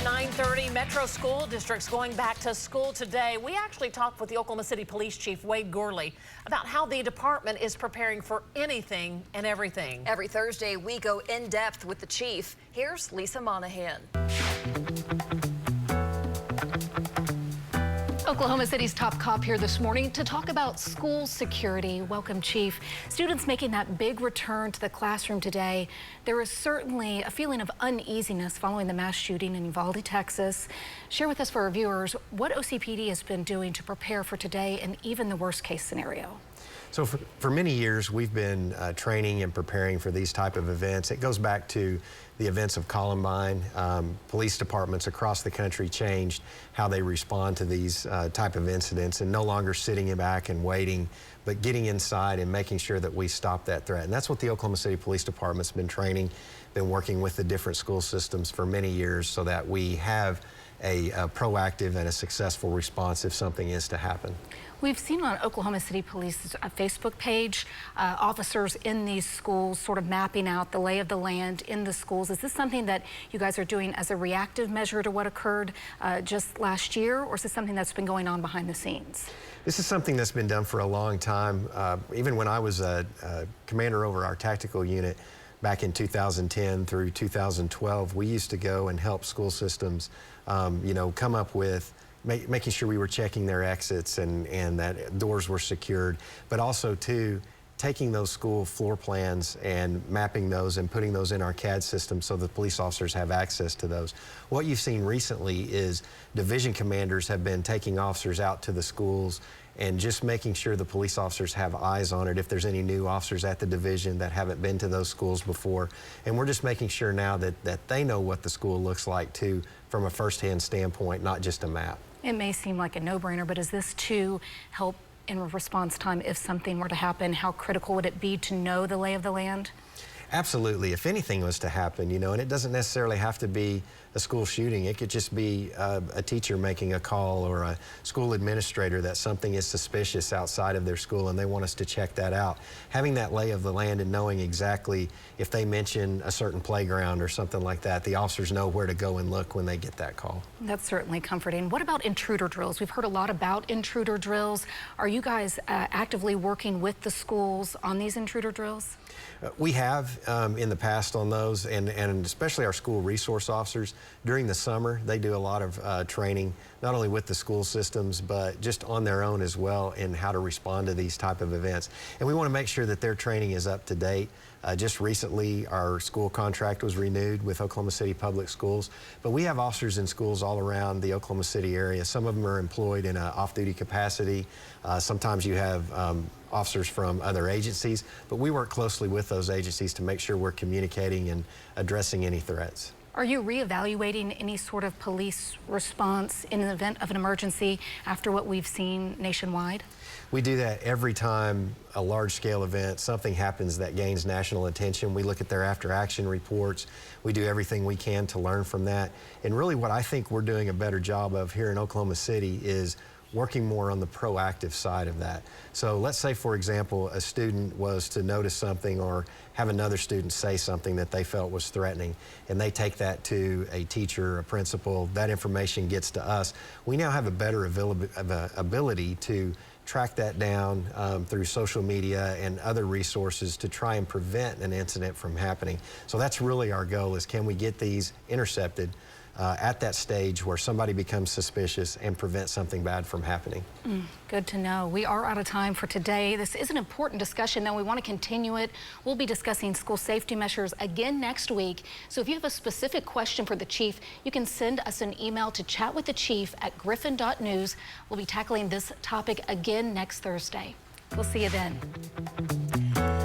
9:30, Metro school districts going back to school today. We actually talked with the Oklahoma City Police Chief, Wade Gourley, about how the department is preparing for anything and everything. Every Thursday, we go in depth with the chief. Here's Lisa Monahan. Oklahoma City's top cop here this morning to talk about school security. Welcome, Chief. Students making that big return to the classroom today. There is certainly a feeling of uneasiness following the mass shooting in Uvalde, Texas. Share with us for our viewers what OCPD has been doing to prepare for today and even the worst case scenario. So for many years, we've been training and preparing for these type of events. It goes back to the events of Columbine. Police departments across the country changed how they respond to these type of incidents, and no longer sitting back and waiting, but getting inside and making sure that we stop that threat. And that's what the Oklahoma City Police Department's been training, been working with the different school systems for many years so that we have a proactive and a successful response if something is to happen. We've seen on Oklahoma City Police's Facebook page, officers in these schools sort of mapping out the lay of the land in the schools. Is this something that you guys are doing as a reactive measure to what occurred just last year, or is this something that's been going on behind the scenes? This is something that's been done for a long time. Even when I was a commander over our tactical unit back in 2010 through 2012, we used to go and help school systems, come up with making sure we were checking their exits and that doors were secured, but also too, taking those school floor plans and mapping those and putting those in our CAD system so the police officers have access to those. What you've seen recently is division commanders have been taking officers out to the schools and just making sure the police officers have eyes on it if there's any new officers at the division that haven't been to those schools before. And we're just making sure now that they know what the school looks like too from a first-hand standpoint, not just a map. It may seem like a no-brainer, but is this to help in response time if something were to happen? How critical would it be to know the lay of the land? Absolutely. If anything was to happen, and it doesn't necessarily have to be a school shooting. It could just be a teacher making a call or a school administrator that something is suspicious outside of their school and they want us to check that out. Having that lay of the land and knowing exactly if they mention a certain playground or something like that, the officers know where to go and look when they get that call. That's certainly comforting. What about intruder drills? We've heard a lot about intruder drills. Are you guys actively working with the schools on these intruder drills? We have in the past on those, and especially our school resource officers. During the summer, they do a lot of training, not only with the school systems, but just on their own as well in how to respond to these type of events. And we want to make sure that their training is up to date. Just recently, our school contract was renewed with Oklahoma City Public Schools, but we have officers in schools all around the Oklahoma City area. Some of them are employed in an off-duty capacity. Sometimes you have officers from other agencies, but we work closely with those agencies to make sure we're communicating and addressing any threats. Are you reevaluating any sort of police response in an event of an emergency after what we've seen nationwide? We do that every time a large-scale event, something happens that gains national attention. We look at their after-action reports. We do everything we can to learn from that. And really what I think we're doing a better job of here in Oklahoma City is working more on the proactive side of that. So let's say, for example, a student was to notice something or have another student say something that they felt was threatening, and they take that to a teacher, a principal, that information gets to us. We now have a better ability to track that down through social media and other resources to try and prevent an incident from happening. So that's really our goal, is can we get these intercepted at that stage where somebody becomes suspicious and prevent something bad from happening. Good to know. We are out of time for today. This is an important discussion, though. We want to continue it. We'll be discussing school safety measures again next week. So if you have a specific question for the chief, you can send us an email to chatwiththechief@griffin.news. We'll be tackling this topic again next Thursday. We'll see you then.